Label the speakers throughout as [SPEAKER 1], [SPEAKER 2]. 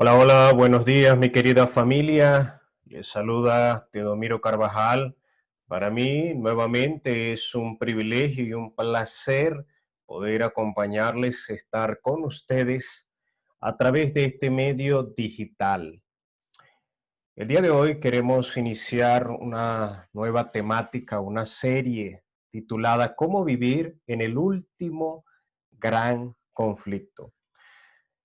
[SPEAKER 1] Hola, hola, buenos días, mi querida familia. Les saluda Teodomiro Carvajal. Para mí, nuevamente, es un privilegio y un placer poder acompañarles, estar con ustedes a través de este medio digital. El día de hoy queremos iniciar una nueva temática, una serie titulada ¿Cómo vivir en el último gran conflicto?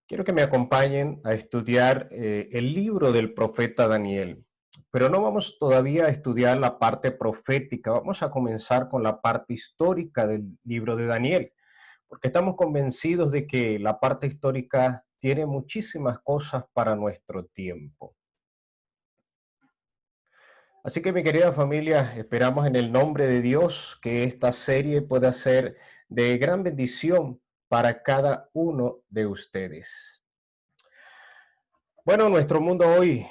[SPEAKER 1] Quiero que me acompañen a estudiar el libro del profeta Daniel, pero no vamos todavía a estudiar la parte profética, vamos a comenzar con la parte histórica del libro de Daniel, porque estamos convencidos de que la parte histórica tiene muchísimas cosas para nuestro tiempo. Así que mi querida familia, esperamos en el nombre de Dios que esta serie pueda ser de gran bendición para cada uno de ustedes. Bueno, nuestro mundo hoy,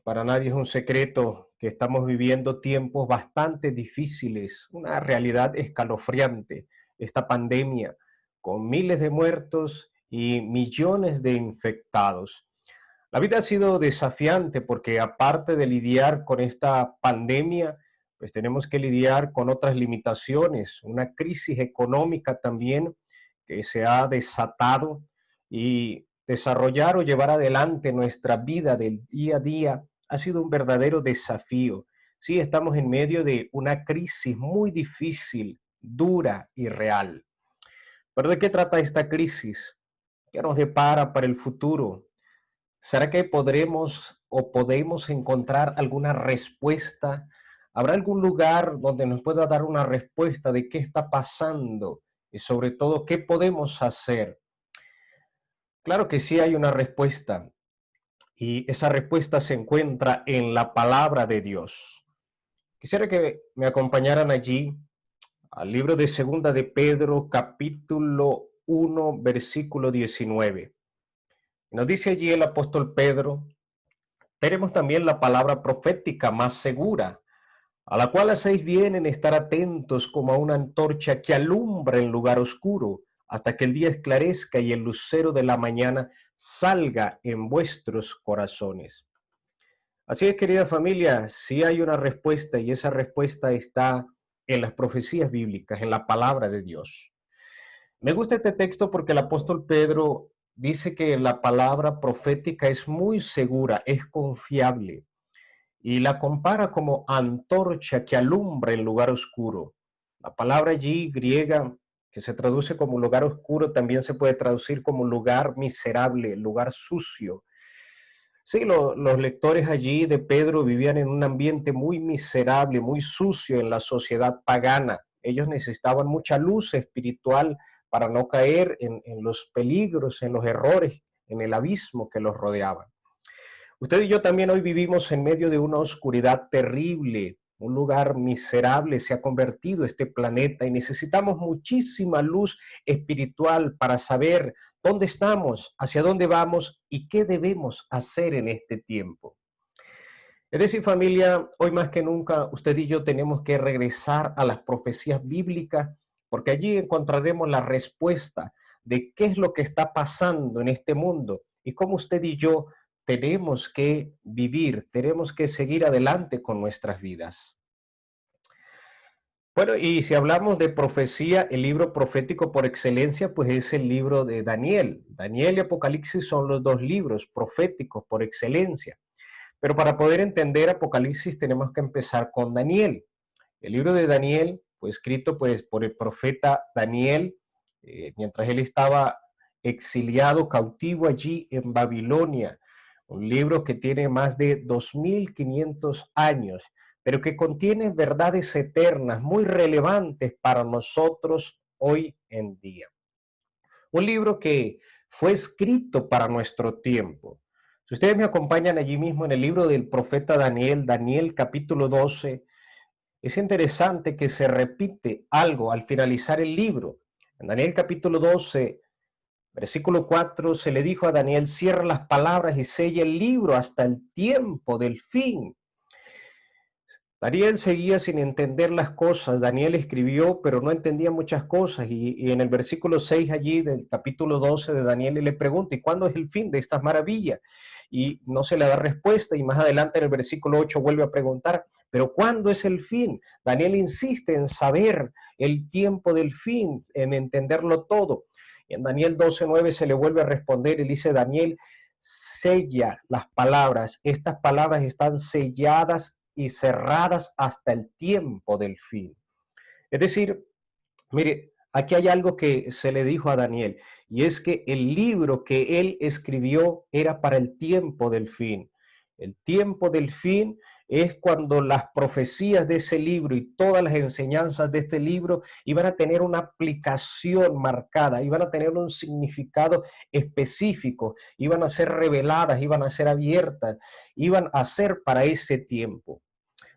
[SPEAKER 1] para nadie es un secreto que estamos viviendo tiempos bastante difíciles, una realidad escalofriante, esta pandemia, con miles de muertos y millones de infectados. La vida ha sido desafiante porque aparte de lidiar con esta pandemia, pues tenemos que lidiar con otras limitaciones, una crisis económica también que se ha desatado y desarrollar o llevar adelante nuestra vida del día a día ha sido un verdadero desafío. Sí, estamos en medio de una crisis muy difícil, dura y real. ¿Pero de qué trata esta crisis? ¿Qué nos depara para el futuro? ¿Será que podremos o podemos encontrar alguna respuesta? ¿Habrá algún lugar donde nos pueda dar una respuesta de qué está pasando y sobre todo qué podemos hacer? Claro que sí hay una respuesta y esa respuesta se encuentra en la palabra de Dios. Quisiera que me acompañaran allí al libro de Segunda de Pedro, capítulo 1, versículo 19. Nos dice allí el apóstol Pedro: tenemos también la palabra profética más segura, a la cual hacéis bien en estar atentos como a una antorcha que alumbra en lugar oscuro, hasta que el día esclarezca y el lucero de la mañana salga en vuestros corazones. Así es, querida familia, sí hay una respuesta y esa respuesta está en las profecías bíblicas, en la palabra de Dios. Me gusta este texto porque el apóstol Pedro dice que la palabra profética es muy segura, es confiable y la compara como antorcha que alumbra en lugar oscuro. La palabra allí griega que se traduce como lugar oscuro también se puede traducir como lugar miserable, lugar sucio. Sí, los lectores allí de Pedro vivían en un ambiente muy miserable, muy sucio en la sociedad pagana. Ellos necesitaban mucha luz espiritual para no caer en los peligros, en los errores, en el abismo que los rodeaba. Usted y yo también hoy vivimos en medio de una oscuridad terrible, un lugar miserable se ha convertido este planeta y necesitamos muchísima luz espiritual para saber dónde estamos, hacia dónde vamos y qué debemos hacer en este tiempo. Es decir, familia, hoy más que nunca usted y yo tenemos que regresar a las profecías bíblicas porque allí encontraremos la respuesta de qué es lo que está pasando en este mundo y cómo usted y yo tenemos que vivir, tenemos que seguir adelante con nuestras vidas. Bueno, y si hablamos de profecía, el libro profético por excelencia, pues es el libro de Daniel. Daniel y Apocalipsis son los dos libros proféticos por excelencia. Pero para poder entender Apocalipsis tenemos que empezar con Daniel. El libro de Daniel fue escrito pues por el profeta Daniel mientras él estaba exiliado, cautivo allí en Babilonia. Un libro que tiene más de 2500 años, pero que contiene verdades eternas muy relevantes para nosotros hoy en día. Un libro que fue escrito para nuestro tiempo. Si ustedes me acompañan allí mismo en el libro del profeta Daniel, Daniel capítulo 12, es interesante que se repite algo al finalizar el libro. En Daniel capítulo 12, versículo 4, se le dijo a Daniel: cierra las palabras y sella el libro hasta el tiempo del fin. Daniel seguía sin entender las cosas. Daniel escribió, pero no entendía muchas cosas. Y en el versículo 6 allí del capítulo 12 de Daniel, él le pregunta, ¿y cuándo es el fin de estas maravillas? Y no se le da respuesta. Y más adelante en el versículo 8 vuelve a preguntar, ¿pero cuándo es el fin? Daniel insiste en saber el tiempo del fin, en entenderlo todo. Y en Daniel 12:9 se le vuelve a responder y dice, Daniel, sella las palabras. Estas palabras están selladas y cerradas hasta el tiempo del fin. Es decir, mire, aquí hay algo que se le dijo a Daniel, y es que el libro que él escribió era para el tiempo del fin. El tiempo del fin es cuando las profecías de ese libro y todas las enseñanzas de este libro iban a tener una aplicación marcada, iban a tener un significado específico, iban a ser reveladas, iban a ser abiertas, iban a ser para ese tiempo.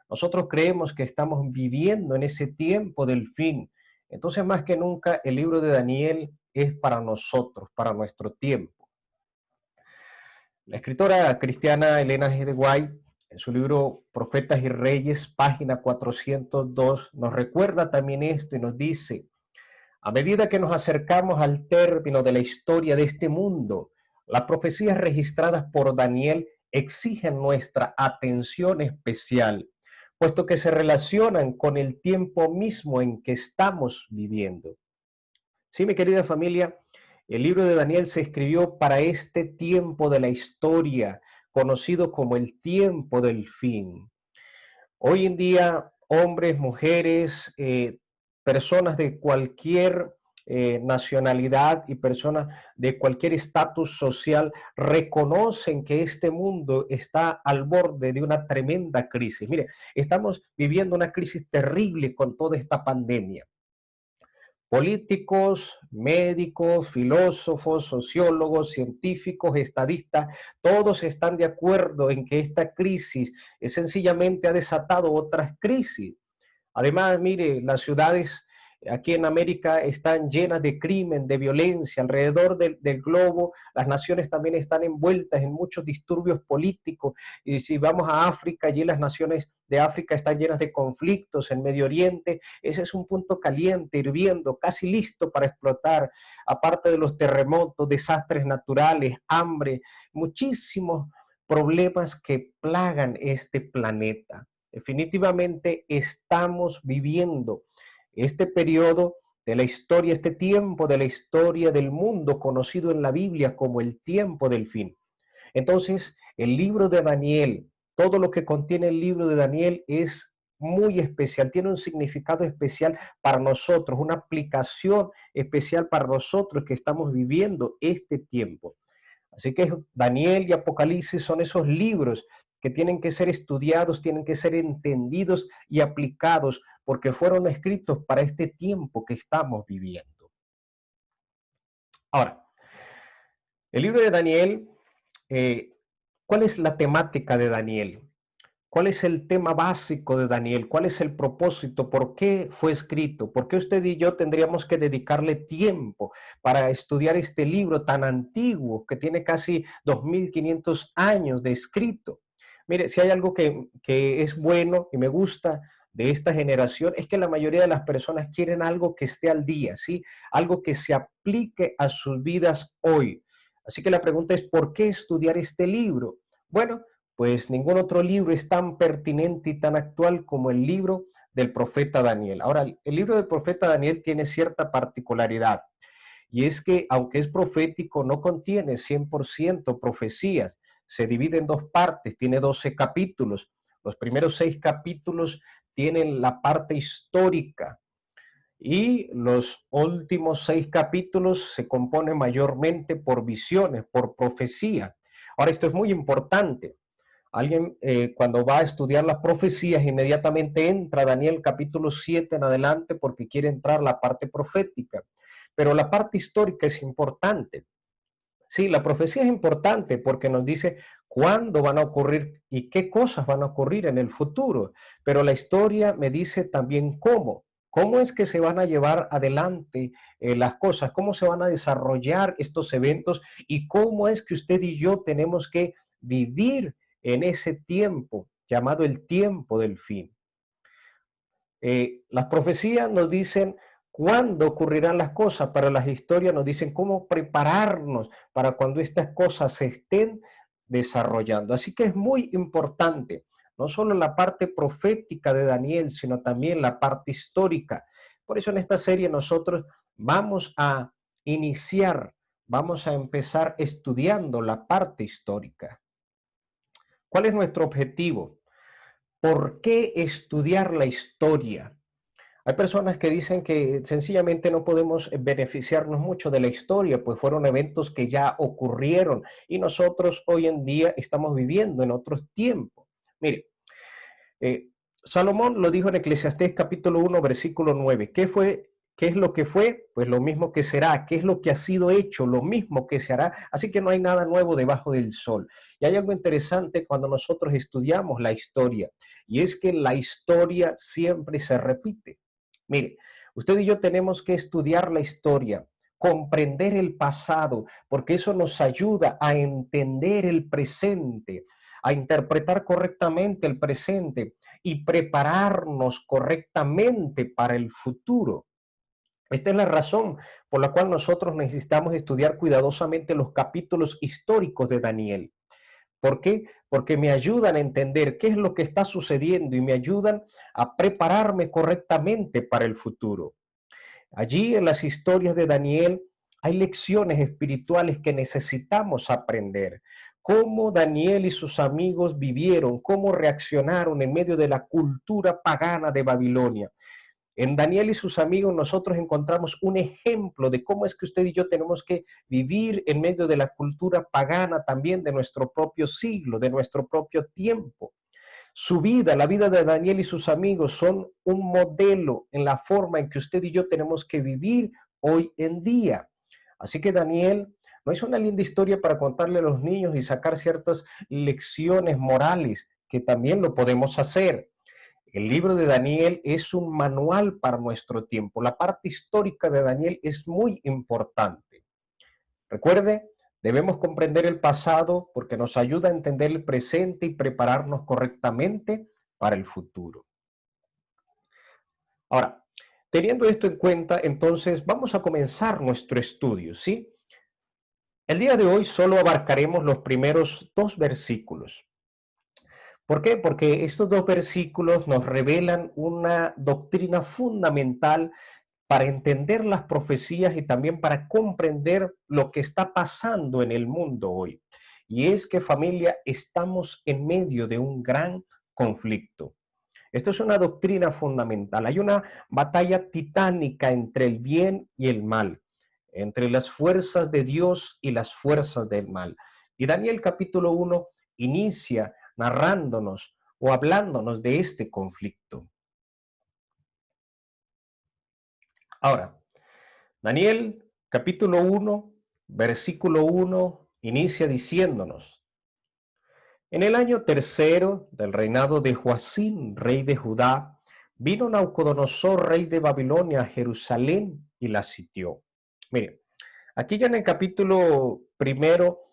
[SPEAKER 1] Nosotros creemos que estamos viviendo en ese tiempo del fin. Entonces, más que nunca, el libro de Daniel es para nosotros, para nuestro tiempo. La escritora cristiana Elena G. de White, en su libro Profetas y Reyes, página 402, nos recuerda también esto y nos dice, a medida que nos acercamos al término de la historia de este mundo, las profecías registradas por Daniel exigen nuestra atención especial, puesto que se relacionan con el tiempo mismo en que estamos viviendo. Sí, mi querida familia, el libro de Daniel se escribió para este tiempo de la historia, conocido como el tiempo del fin. Hoy en día, hombres, mujeres, personas de cualquier nacionalidad y personas de cualquier estatus social reconocen que este mundo está al borde de una tremenda crisis. Mire, estamos viviendo una crisis terrible con toda esta pandemia. Políticos, médicos, filósofos, sociólogos, científicos, estadistas, todos están de acuerdo en que esta crisis sencillamente ha desatado otras crisis. Además, mire, las ciudades aquí en América están llenas de crimen, de violencia. Alrededor del globo, las naciones también están envueltas en muchos disturbios políticos. Y si vamos a África, allí las naciones de África están llenas de conflictos. En Medio Oriente, ese es un punto caliente, hirviendo, casi listo para explotar. Aparte de los terremotos, desastres naturales, hambre, muchísimos problemas que plagan este planeta. Definitivamente estamos viviendo este periodo de la historia, este tiempo de la historia del mundo conocido en la Biblia como el tiempo del fin. Entonces, el libro de Daniel, todo lo que contiene el libro de Daniel es muy especial, tiene un significado especial para nosotros, una aplicación especial para nosotros que estamos viviendo este tiempo. Así que Daniel y Apocalipsis son esos libros que tienen que ser estudiados, tienen que ser entendidos y aplicados, porque fueron escritos para este tiempo que estamos viviendo. Ahora, el libro de Daniel, eh, ¿cuál es la temática de Daniel? ¿Cuál es el tema básico de Daniel? ¿Cuál es el propósito? ¿Por qué fue escrito? ¿Por qué usted y yo tendríamos que dedicarle tiempo para estudiar este libro tan antiguo que tiene casi 2500 años de escrito? Mire, si hay algo que es bueno y me gusta de esta generación es que la mayoría de las personas quieren algo que esté al día, ¿sí? Algo que se aplique a sus vidas hoy. Así que la pregunta es, ¿por qué estudiar este libro? Bueno, pues ningún otro libro es tan pertinente y tan actual como el libro del profeta Daniel. Ahora, el libro del profeta Daniel tiene cierta particularidad, y es que aunque es profético, no contiene 100% profecías, se divide en dos partes, tiene 12 capítulos. Los primeros 6 capítulos tienen la parte histórica y los últimos 6 capítulos se componen mayormente por visiones, por profecía. Ahora, esto es muy importante. Alguien cuando va a estudiar las profecías inmediatamente entra a Daniel capítulo 7 en adelante porque quiere entrar la parte profética. Pero la parte histórica es importante. Sí, la profecía es importante porque nos dice cuándo van a ocurrir y qué cosas van a ocurrir en el futuro. Pero la historia me dice también cómo. ¿Cómo es que se van a llevar adelante las cosas? ¿Cómo se van a desarrollar estos eventos? ¿Y cómo es que usted y yo tenemos que vivir en ese tiempo llamado el tiempo del fin? Las profecías nos dicen cuándo ocurrirán las cosas, pero las historias nos dicen cómo prepararnos para cuando estas cosas se estén desarrollando. Así que es muy importante, no solo la parte profética de Daniel, sino también la parte histórica. Por eso en esta serie nosotros vamos a iniciar, vamos a empezar estudiando la parte histórica. ¿Cuál es nuestro objetivo? ¿Por qué estudiar la historia? Hay personas que dicen que sencillamente no podemos beneficiarnos mucho de la historia, pues fueron eventos que ya ocurrieron y nosotros hoy en día estamos viviendo en otros tiempos. Mire, eh, Salomón lo dijo en Eclesiastés capítulo 1, versículo 9. ¿Qué fue? ¿Qué es lo que fue? Pues lo mismo que será. ¿Qué es lo que ha sido hecho? Lo mismo que se hará. Así que no hay nada nuevo debajo del sol. Y hay algo interesante cuando nosotros estudiamos la historia, y es que la historia siempre se repite. Mire, usted y yo tenemos que estudiar la historia, comprender el pasado, porque eso nos ayuda a entender el presente, a interpretar correctamente el presente y prepararnos correctamente para el futuro. Esta es la razón por la cual nosotros necesitamos estudiar cuidadosamente los capítulos históricos de Daniel. ¿Por qué? Porque me ayudan a entender qué es lo que está sucediendo y me ayudan a prepararme correctamente para el futuro. Allí en las historias de Daniel hay lecciones espirituales que necesitamos aprender. Cómo Daniel y sus amigos vivieron, cómo reaccionaron en medio de la cultura pagana de Babilonia. En Daniel y sus amigos nosotros encontramos un ejemplo de cómo es que usted y yo tenemos que vivir en medio de la cultura pagana también de nuestro propio siglo, de nuestro propio tiempo. Su vida, la vida de Daniel y sus amigos son un modelo en la forma en que usted y yo tenemos que vivir hoy en día. Así que Daniel no es una linda historia para contarle a los niños y sacar ciertas lecciones morales, que también lo podemos hacer. El libro de Daniel es un manual para nuestro tiempo. La parte histórica de Daniel es muy importante. Recuerde, debemos comprender el pasado porque nos ayuda a entender el presente y prepararnos correctamente para el futuro. Ahora, teniendo esto en cuenta, entonces vamos a comenzar nuestro estudio, ¿sí? El día de hoy solo abarcaremos los primeros dos versículos. ¿Por qué? Porque estos dos versículos nos revelan una doctrina fundamental para entender las profecías y también para comprender lo que está pasando en el mundo hoy. Y es que, familia, estamos en medio de un gran conflicto. Esto es una doctrina fundamental. Hay una batalla titánica entre el bien y el mal, entre las fuerzas de Dios y las fuerzas del mal. Y Daniel capítulo 1 inicia narrándonos o hablándonos de este conflicto. Ahora, Daniel capítulo 1, versículo 1, inicia diciéndonos: en el año tercero del reinado de Joacim, rey de Judá, vino Nabucodonosor, rey de Babilonia, a Jerusalén y la sitió. Mire, aquí ya en el capítulo primero,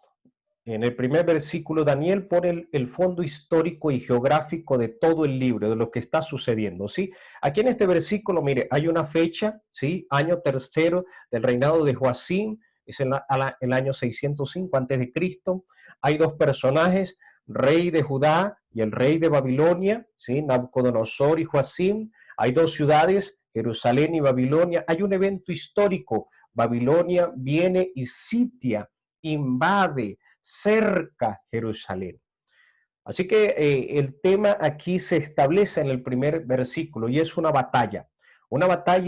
[SPEAKER 1] en el primer versículo, Daniel pone el fondo histórico y geográfico de todo el libro, de lo que está sucediendo, ¿sí? Aquí en este versículo, mire, hay una fecha, ¿sí? Año tercero del reinado de Joacim, es el año 605 antes de Cristo. Hay dos personajes, rey de Judá y el rey de Babilonia, ¿sí? Nabucodonosor y Joacim. Hay dos ciudades, Jerusalén y Babilonia. Hay un evento histórico. Babilonia viene y sitia, invade, cerca Jerusalén. Así que el tema aquí se establece en el primer versículo y es una batalla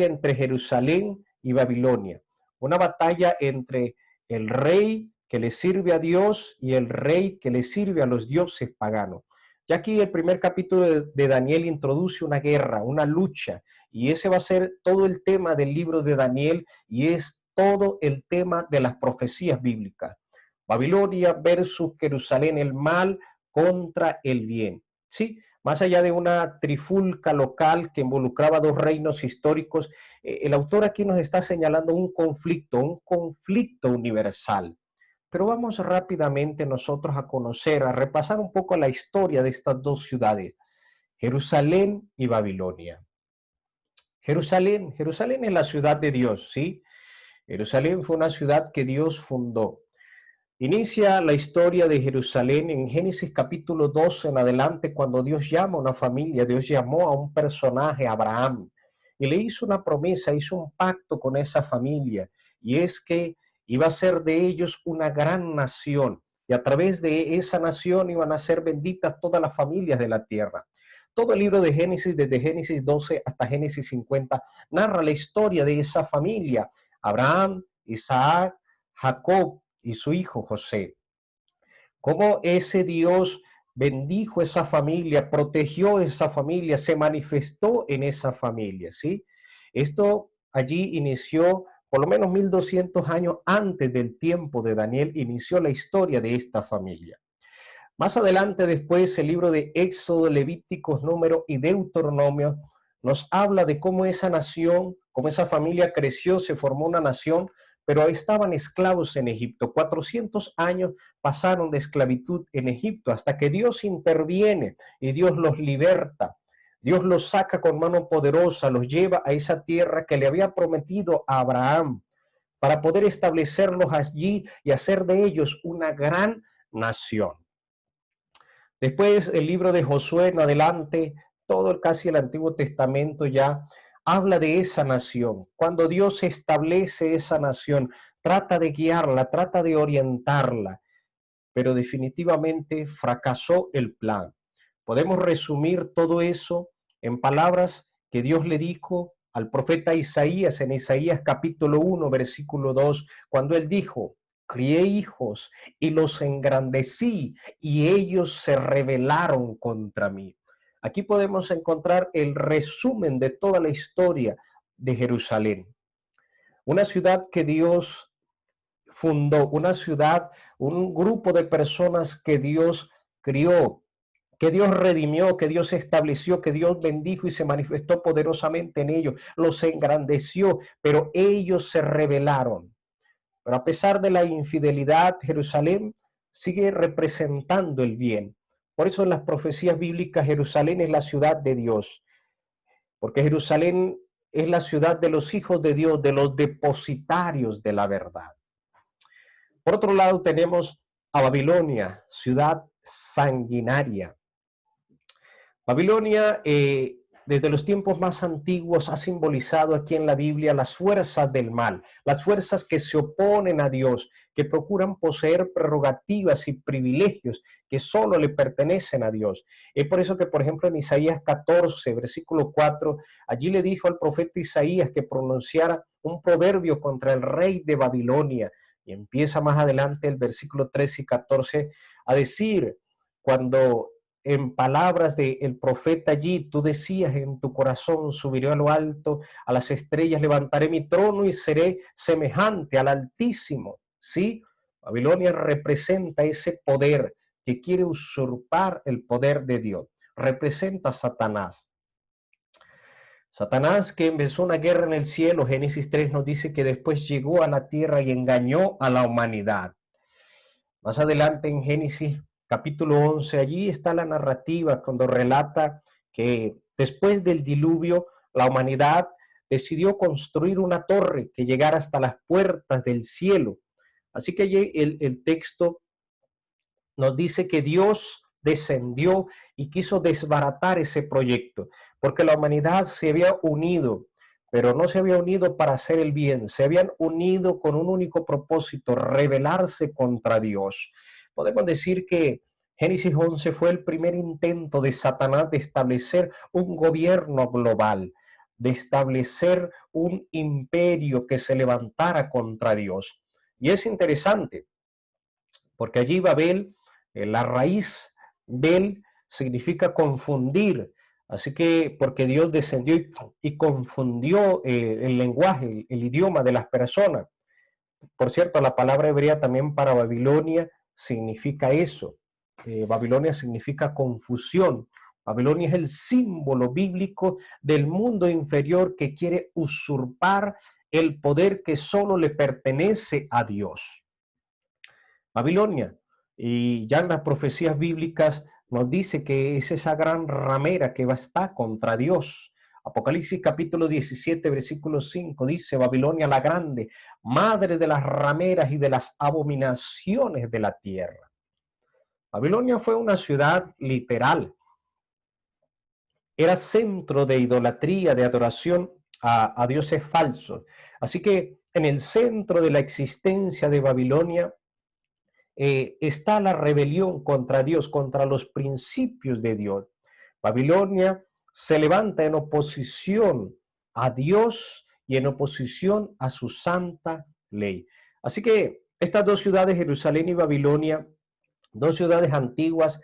[SPEAKER 1] entre Jerusalén y Babilonia, una batalla entre el rey que le sirve a Dios y el rey que le sirve a los dioses paganos. Ya aquí el primer capítulo de Daniel introduce una guerra, una lucha, y ese va a ser todo el tema del libro de Daniel y es todo el tema de las profecías bíblicas. Babilonia versus Jerusalén, el mal contra el bien. Sí, más allá de una trifulca local que involucraba dos reinos históricos, el autor aquí nos está señalando un conflicto universal. Pero vamos rápidamente nosotros a conocer, a repasar un poco la historia de estas dos ciudades, Jerusalén y Babilonia. Jerusalén. Jerusalén es la ciudad de Dios, ¿sí? Jerusalén fue una ciudad que Dios fundó. Inicia la historia de Jerusalén en Génesis capítulo 12 en adelante, cuando Dios llama a una familia, Dios llamó a un personaje, Abraham, y le hizo una promesa, hizo un pacto con esa familia, y es que iba a ser de ellos una gran nación, y a través de esa nación iban a ser benditas todas las familias de la tierra. Todo el libro de Génesis, desde Génesis 12 hasta Génesis 50, narra la historia de esa familia, Abraham, Isaac, Jacob y su hijo José. Cómo ese Dios bendijo esa familia, protegió esa familia, se manifestó en esa familia, ¿sí? Esto allí inició por lo menos 1200 años antes del tiempo de Daniel, inició la historia de esta familia. Más adelante, después, el libro de Éxodo, Levíticos, Número y Deuteronomio nos habla de cómo esa nación, cómo esa familia creció, se formó una nación, pero estaban esclavos en Egipto. 400 años pasaron de esclavitud en Egipto hasta que Dios interviene y Dios los liberta. Dios los saca con mano poderosa, los lleva a esa tierra que le había prometido a Abraham para poder establecerlos allí y hacer de ellos una gran nación. Después el libro de Josué en adelante, todo casi el Antiguo Testamento ya habla de esa nación. Cuando Dios establece esa nación, trata de guiarla, trata de orientarla, pero definitivamente fracasó el plan. Podemos resumir todo eso en palabras que Dios le dijo al profeta Isaías en Isaías capítulo 1, versículo 2, cuando él dijo: crié hijos y los engrandecí y ellos se rebelaron contra mí. Aquí podemos encontrar el resumen de toda la historia de Jerusalén. Una ciudad que Dios fundó, una ciudad, un grupo de personas que Dios crió, que Dios redimió, que Dios estableció, que Dios bendijo y se manifestó poderosamente en ellos, los engrandeció, pero ellos se rebelaron. Pero a pesar de la infidelidad, Jerusalén sigue representando el bien. Por eso en las profecías bíblicas Jerusalén es la ciudad de Dios, porque Jerusalén es la ciudad de los hijos de Dios, de los depositarios de la verdad. Por otro lado tenemos a Babilonia, ciudad sanguinaria. Babilonia, desde los tiempos más antiguos, ha simbolizado aquí en la Biblia las fuerzas del mal, las fuerzas que se oponen a Dios, que procuran poseer prerrogativas y privilegios que solo le pertenecen a Dios. Es por eso que, por ejemplo, en Isaías 14, versículo 4, allí le dijo al profeta Isaías que pronunciara un proverbio contra el rey de Babilonia. Y empieza más adelante el versículo 13 y 14 a decir, cuando en palabras del profeta allí, tú decías en tu corazón: subiré a lo alto, a las estrellas levantaré mi trono y seré semejante al Altísimo. ¿Sí? Babilonia representa ese poder que quiere usurpar el poder de Dios. Representa a Satanás. Satanás, que empezó una guerra en el cielo, Génesis 3 nos dice que después llegó a la tierra y engañó a la humanidad. Más adelante en Génesis capítulo 11, allí está la narrativa cuando relata que después del diluvio la humanidad decidió construir una torre que llegara hasta las puertas del cielo. Así que el texto nos dice que Dios descendió y quiso desbaratar ese proyecto, porque la humanidad se había unido, pero no se había unido para hacer el bien, se habían unido con un único propósito: rebelarse contra Dios. Podemos decir que Génesis 11 fue el primer intento de Satanás de establecer un gobierno global, de establecer un imperio que se levantara contra Dios. Y es interesante, porque allí Babel, la raíz Bel significa confundir, así que porque Dios descendió y confundió el lenguaje, el idioma de las personas. Por cierto, la palabra hebrea también para Babilonia significa eso. Babilonia significa confusión. Babilonia es el símbolo bíblico del mundo inferior que quiere usurpar el poder que solo le pertenece a Dios. Babilonia. Y ya en las profecías bíblicas nos dice que es esa gran ramera que va a estar contra Dios. Apocalipsis capítulo 17, versículo 5 dice, Babilonia la grande, madre de las rameras y de las abominaciones de la tierra. Babilonia fue una ciudad literal, era centro de idolatría, de adoración a dioses falsos. Así que en el centro de la existencia de Babilonia está la rebelión contra Dios, contra los principios de Dios. Babilonia se levanta en oposición a Dios y en oposición a su santa ley. Así que estas dos ciudades, Jerusalén y Babilonia, dos ciudades antiguas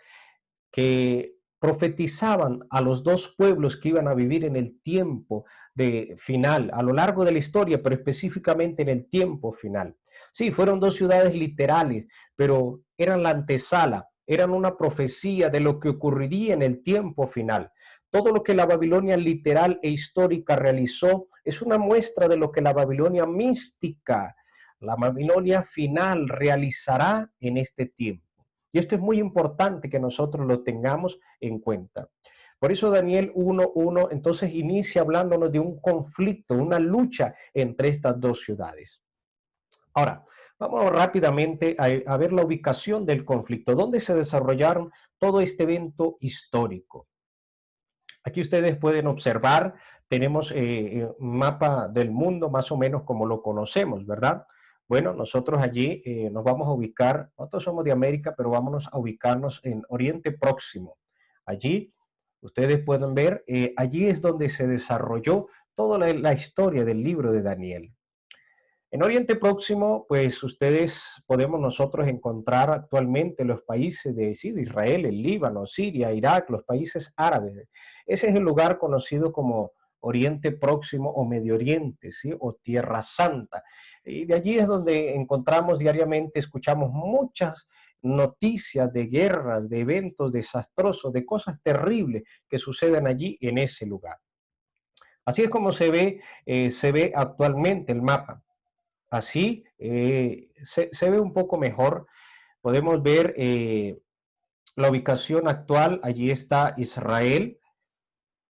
[SPEAKER 1] que profetizaban a los dos pueblos que iban a vivir en el tiempo de final, a lo largo de la historia, pero específicamente en el tiempo final. Sí, fueron dos ciudades literales, pero eran la antesala, eran una profecía de lo que ocurriría en el tiempo final. Todo lo que la Babilonia literal e histórica realizó es una muestra de lo que la Babilonia mística, la Babilonia final realizará en este tiempo. Y esto es muy importante que nosotros lo tengamos en cuenta. Por eso Daniel 1:1 entonces inicia hablándonos de un conflicto, una lucha entre estas dos ciudades. Ahora, vamos rápidamente a ver la ubicación del conflicto, dónde se desarrollaron todo este evento histórico. Aquí ustedes pueden observar, tenemos un mapa del mundo más o menos como lo conocemos, ¿verdad? Bueno, nosotros allí nos vamos a ubicar, nosotros somos de América, pero vámonos a ubicarnos en Oriente Próximo. Allí, ustedes pueden ver, allí es donde se desarrolló toda la historia del libro de Daniel. En Oriente Próximo, pues ustedes podemos nosotros encontrar actualmente los países de, sí, de Israel, el Líbano, Siria, Irak, los países árabes. Ese es el lugar conocido como Oriente Próximo o Medio Oriente, ¿sí? O Tierra Santa. Y de allí es donde encontramos diariamente, escuchamos muchas noticias de guerras, de eventos desastrosos, de cosas terribles que suceden allí en ese lugar. Así es como se ve actualmente el mapa. Así se ve un poco mejor. Podemos ver la ubicación actual. Allí está Israel.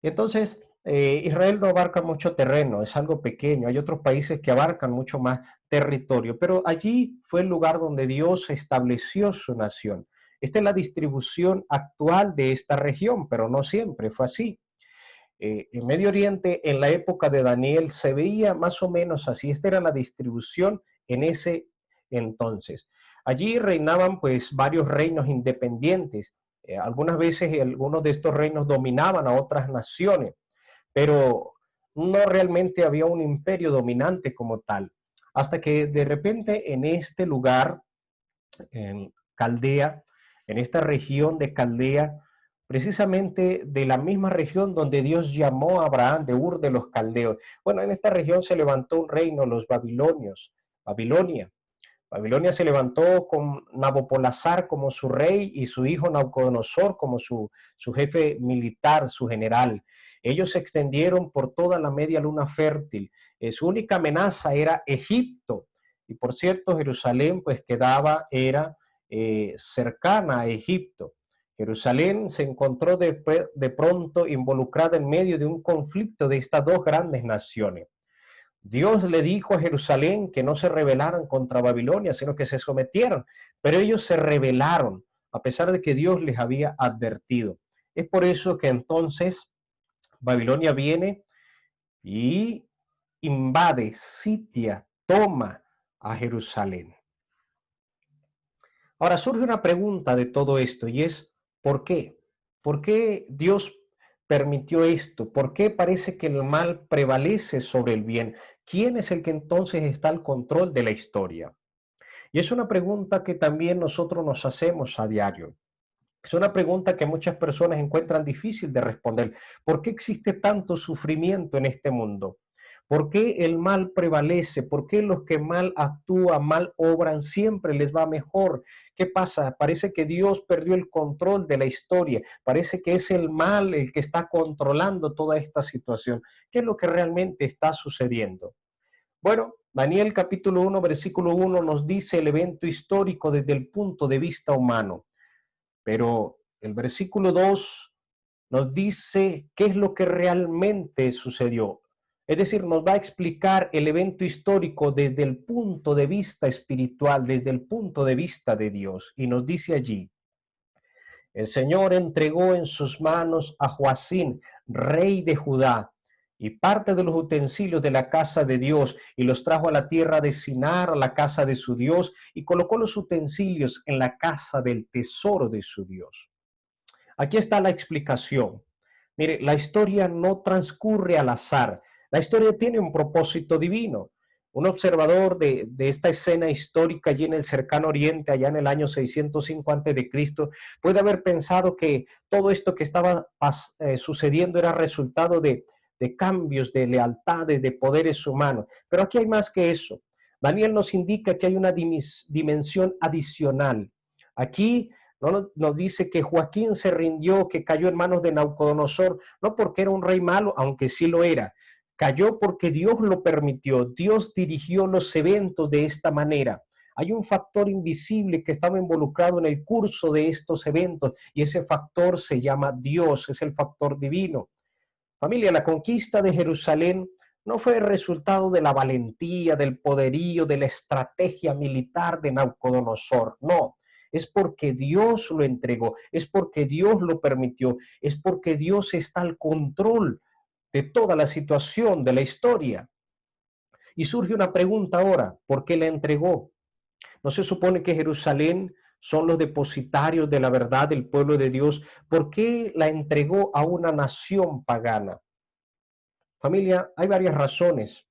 [SPEAKER 1] Entonces, Israel no abarca mucho terreno, es algo pequeño. Hay otros países que abarcan mucho más territorio, pero allí fue el lugar donde Dios estableció su nación. Esta es la distribución actual de esta región, pero no siempre fue así. En Medio Oriente, en la época de Daniel, se veía más o menos así. Esta era la distribución en ese entonces. Allí reinaban pues varios reinos independientes. Algunas veces algunos de estos reinos dominaban a otras naciones, pero no realmente había un imperio dominante como tal. Hasta que de repente en este lugar, en Caldea, en esta región de Caldea, precisamente de la misma región donde Dios llamó a Abraham, de Ur de los Caldeos. Bueno, en esta región se levantó un reino, los babilonios, Babilonia. Babilonia se levantó con Nabopolassar como su rey y su hijo Nabucodonosor como su jefe militar, su general. Ellos se extendieron por toda la media luna fértil. Su única amenaza era Egipto. Y por cierto, Jerusalén pues quedaba, era cercana a Egipto. Jerusalén se encontró de pronto involucrada en medio de un conflicto de estas dos grandes naciones. Dios le dijo a Jerusalén que no se rebelaran contra Babilonia, sino que se sometieran, pero ellos se rebelaron, a pesar de que Dios les había advertido. Es por eso que entonces Babilonia viene y invade, sitia, toma a Jerusalén. Ahora surge una pregunta de todo esto y es, ¿por qué? ¿Por qué Dios permitió esto? ¿Por qué parece que el mal prevalece sobre el bien? ¿Quién es el que entonces está al control de la historia? Y es una pregunta que también nosotros nos hacemos a diario. Es una pregunta que muchas personas encuentran difícil de responder. ¿Por qué existe tanto sufrimiento en este mundo? ¿Por qué el mal prevalece? ¿Por qué los que mal actúan, mal obran, siempre les va mejor? ¿Qué pasa? Parece que Dios perdió el control de la historia. Parece que es el mal el que está controlando toda esta situación. ¿Qué es lo que realmente está sucediendo? Bueno, Daniel capítulo 1, versículo 1 nos dice el evento histórico desde el punto de vista humano. Pero el versículo 2 nos dice qué es lo que realmente sucedió. Es decir, nos va a explicar el evento histórico desde el punto de vista espiritual, desde el punto de vista de Dios. Y nos dice allí, el Señor entregó en sus manos a Joacín, rey de Judá, y parte de los utensilios de la casa de Dios, y los trajo a la tierra de Sinar, a la casa de su Dios, y colocó los utensilios en la casa del tesoro de su Dios. Aquí está la explicación. Mire, la historia no transcurre al azar. La historia tiene un propósito divino. Un observador de esta escena histórica allí en el cercano oriente, allá en el año 605 a.C., puede haber pensado que todo esto que estaba sucediendo era resultado de cambios, de lealtades, de poderes humanos. Pero aquí hay más que eso. Daniel nos indica que hay una dimensión adicional. Aquí no nos dice que Joaquín se rindió, que cayó en manos de Nabucodonosor, no porque era un rey malo, aunque sí lo era. Cayó porque Dios lo permitió. Dios dirigió los eventos de esta manera. Hay un factor invisible que estaba involucrado en el curso de estos eventos y ese factor se llama Dios, es el factor divino. Familia, la conquista de Jerusalén no fue el resultado de la valentía, del poderío, de la estrategia militar de Nabucodonosor, no. Es porque Dios lo entregó, es porque Dios lo permitió, es porque Dios está al control de toda la situación de la historia. Y surge una pregunta ahora, ¿por qué la entregó? ¿No se supone que Jerusalén son los depositarios de la verdad del pueblo de Dios? ¿Por qué la entregó a una nación pagana? Familia, hay varias razones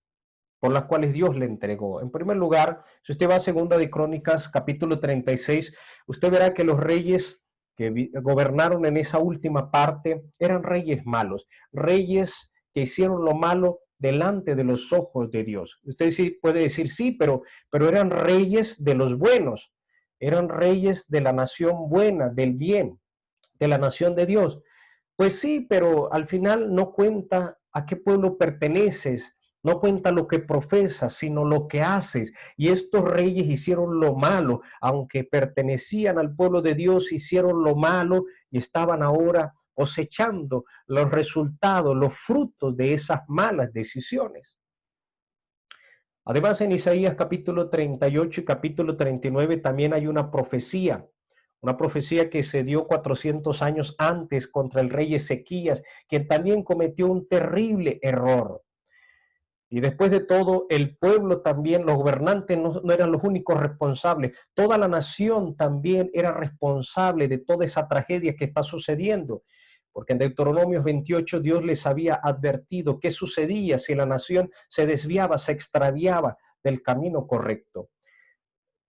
[SPEAKER 1] por las cuales Dios le entregó. En primer lugar, si usted va a Segunda de Crónicas, capítulo 36, usted verá que los reyes que gobernaron en esa última parte eran reyes malos, reyes que hicieron lo malo delante de los ojos de Dios. Usted sí puede decir sí, pero eran reyes de los buenos, eran reyes de la nación buena, del bien, de la nación de Dios. Pues sí, pero al final no cuenta a qué pueblo perteneces, no cuenta lo que profesas, sino lo que haces. Y estos reyes hicieron lo malo, aunque pertenecían al pueblo de Dios, hicieron lo malo y estaban ahora cosechando los resultados, los frutos de esas malas decisiones. Además, en Isaías capítulo 38 y capítulo 39 también hay una profecía que se dio 400 años antes contra el rey Ezequías, quien también cometió un terrible error. Y después de todo, el pueblo también, los gobernantes no eran los únicos responsables, toda la nación también era responsable de toda esa tragedia que está sucediendo, porque en Deuteronomios 28 Dios les había advertido qué sucedía si la nación se desviaba, se extraviaba del camino correcto.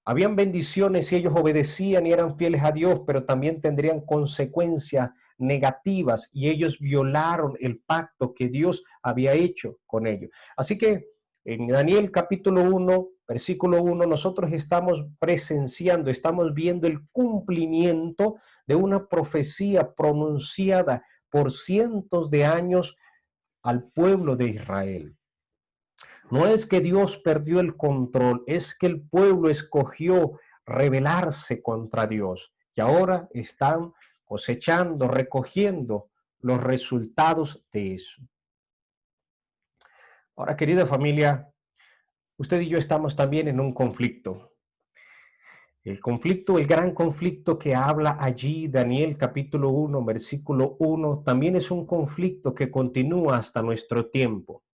[SPEAKER 1] Habían bendiciones si ellos obedecían y eran fieles a Dios, pero también tendrían consecuencias negativas y ellos violaron el pacto que Dios había hecho con ellos. Así que en Daniel capítulo 1, versículo 1, nosotros estamos presenciando, estamos viendo el cumplimiento de una profecía pronunciada por cientos de años al pueblo de Israel. No es que Dios perdió el control, es que el pueblo escogió rebelarse contra Dios y ahora están cosechando, recogiendo los resultados de eso. Ahora, querida familia, usted y yo estamos también en un conflicto. El conflicto, el gran conflicto que habla allí Daniel capítulo 1, versículo 1, también es un conflicto que continúa hasta nuestro tiempo.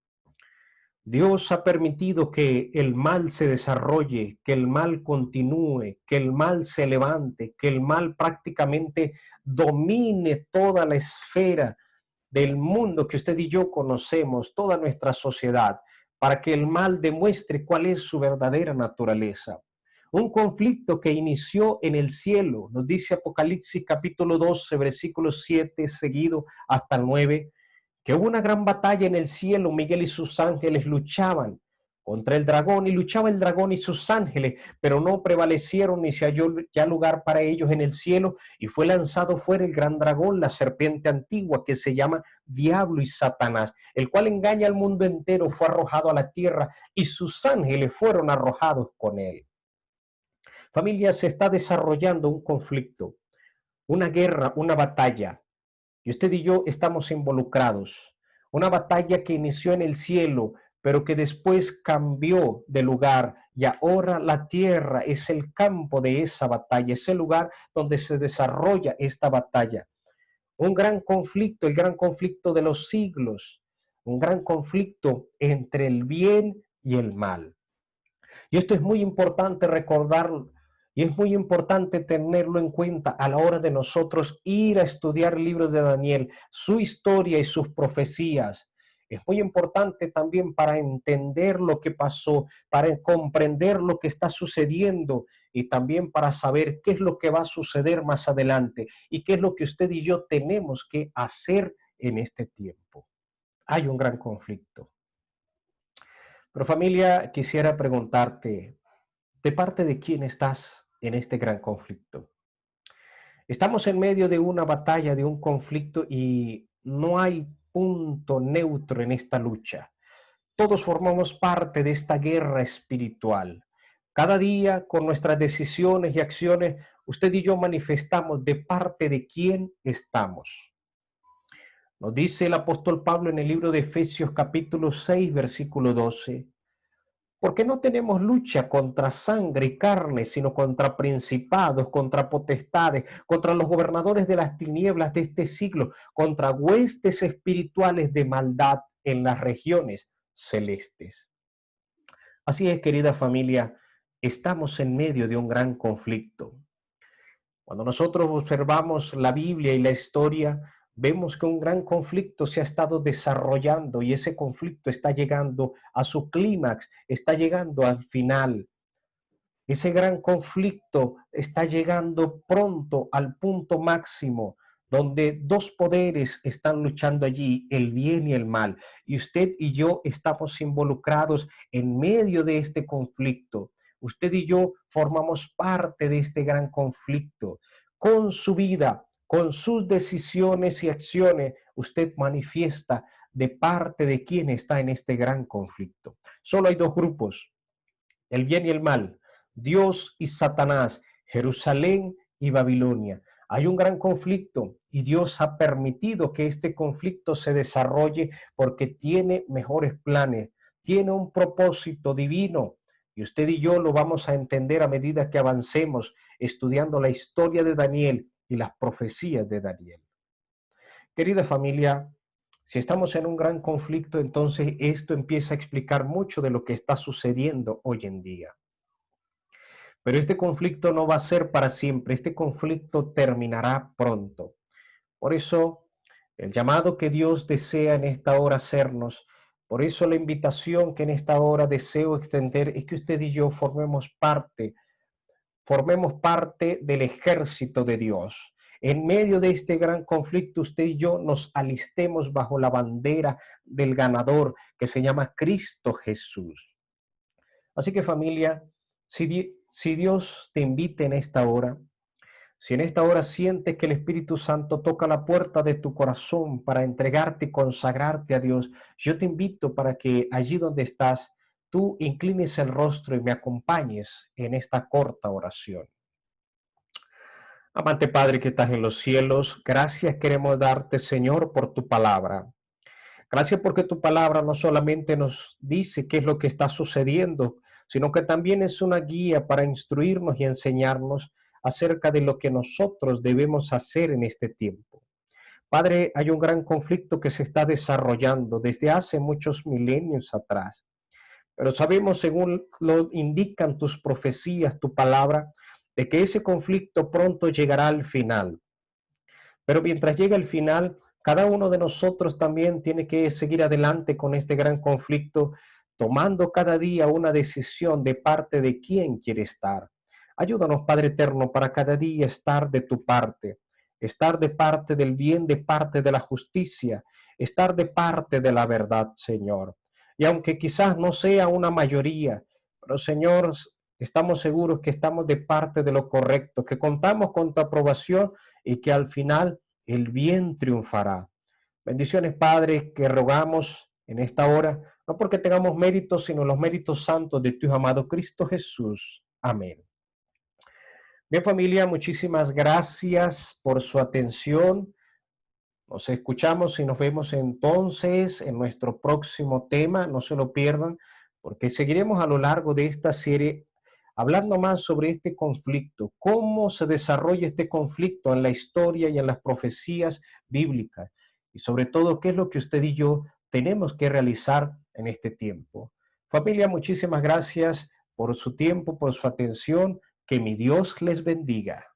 [SPEAKER 1] Dios ha permitido que el mal se desarrolle, que el mal continúe, que el mal se levante, que el mal prácticamente domine toda la esfera del mundo que usted y yo conocemos, toda nuestra sociedad, para que el mal demuestre cuál es su verdadera naturaleza. Un conflicto que inició en el cielo, nos dice Apocalipsis capítulo 12, versículos 7 seguido hasta el 9, que hubo una gran batalla en el cielo, Miguel y sus ángeles luchaban contra el dragón y luchaba el dragón y sus ángeles, pero no prevalecieron ni se halló ya lugar para ellos en el cielo y fue lanzado fuera el gran dragón, la serpiente antigua que se llama Diablo y Satanás, el cual engaña al mundo entero, fue arrojado a la tierra y sus ángeles fueron arrojados con él. Familia, se está desarrollando un conflicto, una guerra, una batalla. Y usted y yo estamos involucrados. Una batalla que inició en el cielo, pero que después cambió de lugar y ahora la tierra es el campo de esa batalla, es el lugar donde se desarrolla esta batalla. Un gran conflicto, el gran conflicto de los siglos, un gran conflicto entre el bien y el mal. Y esto es muy importante recordarlo y es muy importante tenerlo en cuenta a la hora de nosotros ir a estudiar el libro de Daniel, su historia y sus profecías. Es muy importante también para entender lo que pasó, para comprender lo que está sucediendo y también para saber qué es lo que va a suceder más adelante y qué es lo que usted y yo tenemos que hacer en este tiempo. Hay un gran conflicto. Pero familia, quisiera preguntarte, ¿de parte de quién estás en este gran conflicto? Estamos en medio de una batalla, de un conflicto y no hay punto neutro en esta lucha. Todos formamos parte de esta guerra espiritual. Cada día, con nuestras decisiones y acciones, usted y yo manifestamos de parte de quién estamos. Nos dice el apóstol Pablo en el libro de Efesios capítulo 6, versículo 12. Porque no tenemos lucha contra sangre y carne, sino contra principados, contra potestades, contra los gobernadores de las tinieblas de este siglo, contra huestes espirituales de maldad en las regiones celestes. Así es, querida familia, estamos en medio de un gran conflicto. Cuando nosotros observamos la Biblia y la historia, vemos que un gran conflicto se ha estado desarrollando y ese conflicto está llegando a su clímax, está llegando al final. Ese gran conflicto está llegando pronto al punto máximo, donde dos poderes están luchando allí, el bien y el mal. Y usted y yo estamos involucrados en medio de este conflicto. Usted y yo formamos parte de este gran conflicto. Con su vida, con sus decisiones y acciones, usted manifiesta de parte de quién está en este gran conflicto. Solo hay dos grupos, el bien y el mal, Dios y Satanás, Jerusalén y Babilonia. Hay un gran conflicto y Dios ha permitido que este conflicto se desarrolle porque tiene mejores planes, tiene un propósito divino. Y usted y yo lo vamos a entender a medida que avancemos estudiando la historia de Daniel y las profecías de Daniel. Querida familia, si estamos en un gran conflicto, entonces esto empieza a explicar mucho de lo que está sucediendo hoy en día. Pero este conflicto no va a ser para siempre, este conflicto terminará pronto. Por eso, el llamado que Dios desea en esta hora hacernos, por eso la invitación que en esta hora deseo extender es que usted y yo formemos parte del ejército de Dios. En medio de este gran conflicto, usted y yo nos alistemos bajo la bandera del ganador que se llama Cristo Jesús. Así que familia, si Dios te invita en esta hora, si en esta hora sientes que el Espíritu Santo toca la puerta de tu corazón para entregarte y consagrarte a Dios, yo te invito para que allí donde estás, tú inclines el rostro y me acompañes en esta corta oración. Amante Padre que estás en los cielos, gracias queremos darte, Señor, por tu palabra. Gracias porque tu palabra no solamente nos dice qué es lo que está sucediendo, sino que también es una guía para instruirnos y enseñarnos acerca de lo que nosotros debemos hacer en este tiempo. Padre, hay un gran conflicto que se está desarrollando desde hace muchos milenios atrás, pero sabemos, según lo indican tus profecías, tu palabra, de que ese conflicto pronto llegará al final. Pero mientras llega el final, cada uno de nosotros también tiene que seguir adelante con este gran conflicto, tomando cada día una decisión de parte de quién quiere estar. Ayúdanos, Padre Eterno, para cada día estar de tu parte, estar de parte del bien, de parte de la justicia, estar de parte de la verdad, Señor. Y aunque quizás no sea una mayoría, pero Señor, estamos seguros que estamos de parte de lo correcto, que contamos con tu aprobación y que al final el bien triunfará. Bendiciones, Padre, que rogamos en esta hora, no porque tengamos méritos, sino los méritos santos de tu amado Cristo Jesús. Amén. Bien, familia, muchísimas gracias por su atención. Nos escuchamos y nos vemos entonces en nuestro próximo tema. No se lo pierdan, porque seguiremos a lo largo de esta serie hablando más sobre este conflicto, cómo se desarrolla este conflicto en la historia y en las profecías bíblicas, y sobre todo qué es lo que usted y yo tenemos que realizar en este tiempo. Familia, muchísimas gracias por su tiempo, por su atención. Que mi Dios les bendiga.